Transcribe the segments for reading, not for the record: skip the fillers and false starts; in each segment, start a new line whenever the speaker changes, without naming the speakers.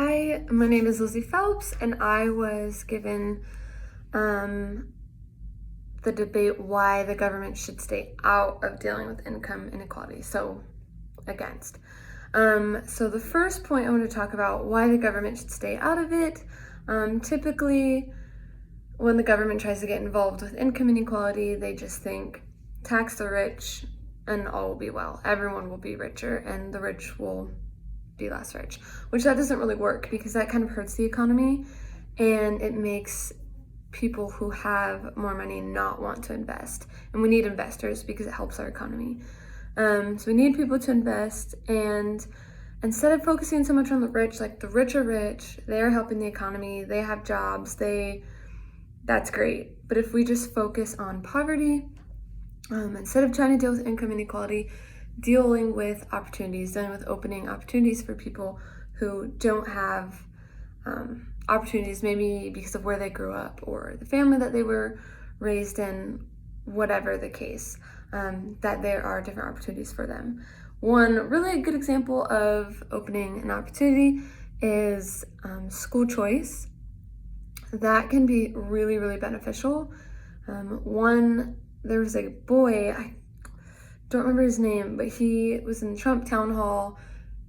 Hi, my name is Lizzie Phelps, and I was given the debate why the government should stay out of dealing with income inequality, so against. So the first point I want to talk about why the government should stay out of it. Typically, when the government tries to get involved with income inequality, they just think tax the rich and all will be well. Everyone will be richer and the rich will be less rich, which that doesn't really work because that kind of hurts the economy and it makes people who have more money not want to invest. And we need investors because it helps our economy. So we need people to invest, and instead of focusing so much on the rich, like the rich are rich, they're helping the economy, they have jobs, that's great. But if we just focus on poverty, instead of trying to deal with income inequality, dealing with opportunities, dealing with opening opportunities for people who don't have opportunities, maybe because of where they grew up or the family that they were raised in, whatever the case, that there are different opportunities for them. One really good example of opening an opportunity is school choice. That can be really, really beneficial. There was a boy, I don't remember his name, but he was in Trump town hall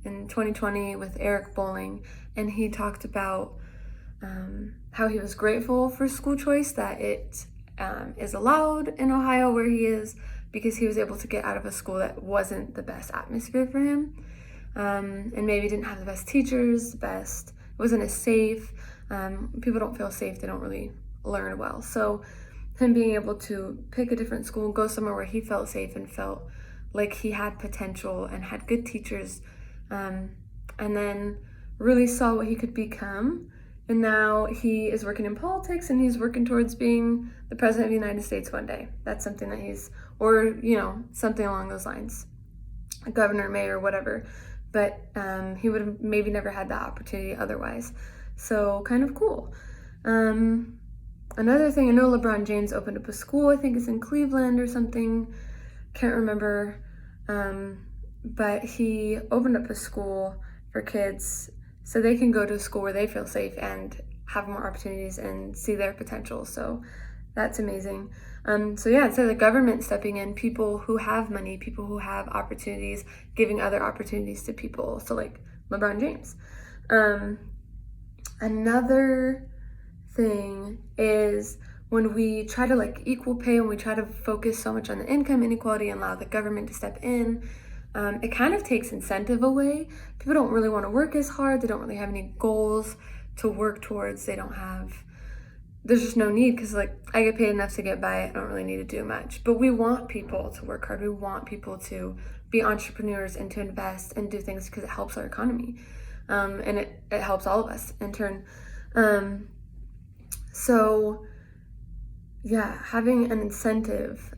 in 2020 with Eric Bolling, and he talked about how he was grateful for school choice, that it is allowed in Ohio where he is, because he was able to get out of a school that wasn't the best atmosphere for him, and maybe didn't have the best teachers, it wasn't as safe. People don't feel safe, they don't really learn well. So him being able to pick a different school and go somewhere where he felt safe and felt like he had potential and had good teachers, and then really saw what he could become. And now he is working in politics and he's working towards being the president of the United States one day. That's something that something along those lines, a governor, mayor, whatever. But he would have maybe never had that opportunity otherwise. So kind of cool. Another thing, I know LeBron James opened up a school, I think it's in Cleveland or something, can't remember, but he opened up a school for kids so they can go to a school where they feel safe and have more opportunities and see their potential. So that's amazing. Instead of the government stepping in, people who have money, people who have opportunities, giving other opportunities to people. So like LeBron James. Another thing is when we try to equal pay, and we try to focus so much on the income inequality and allow the government to step in, it kind of takes incentive away. People don't really want to work as hard. They don't really have any goals to work towards. There's just no need because I get paid enough to get by. I don't really need to do much. But we want people to work hard. We want people to be entrepreneurs and to invest and do things because it helps our economy. And it helps all of us in turn. Having an incentive,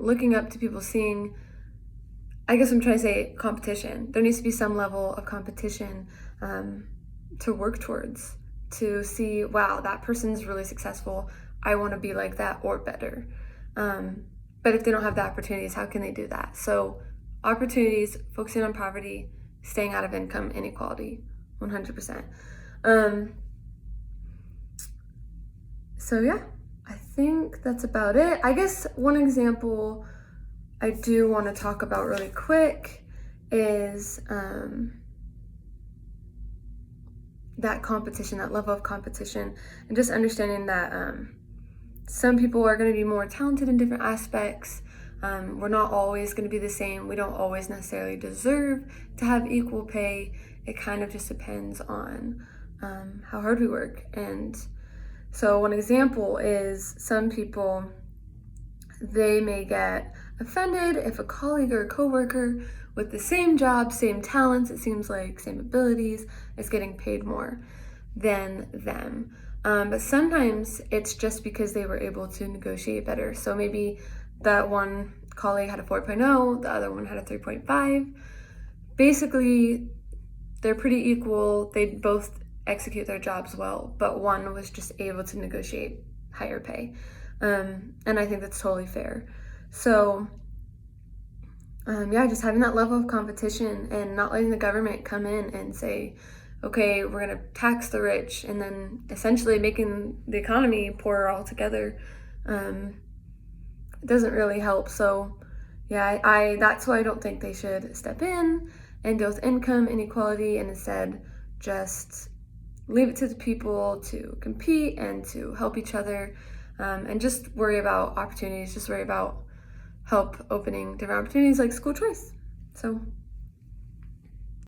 looking up to people, seeing, I guess I'm trying to say competition. There needs to be some level of competition to work towards, to see, wow, that person's really successful. I want to be like that or better. But if they don't have the opportunities, how can they do that? So opportunities, focusing on poverty, staying out of income inequality, 100%. I think that's about it. I guess one example I do want to talk about really quick is that competition, that level of competition, and just understanding that some people are going to be more talented in different aspects. We're not always going to be the same. We don't always necessarily deserve to have equal pay. It kind of just depends on how hard we work. And so one example is some people, they may get offended if a colleague or a coworker with the same job, same talents, it seems like same abilities, is getting paid more than them. But sometimes it's just because they were able to negotiate better. So maybe that one colleague had a 4.0, the other one had a 3.5. Basically, they're pretty equal. They both execute their jobs well, but one was just able to negotiate higher pay. And I think that's totally fair. So just having that level of competition and not letting the government come in and say, okay, we're going to tax the rich and then essentially making the economy poorer altogether, it doesn't really help. So yeah, I that's why I don't think they should step in and deal with income inequality, and instead just leave it to the people to compete and to help each other, and just worry about opportunities, just worry about help opening different opportunities like school choice. So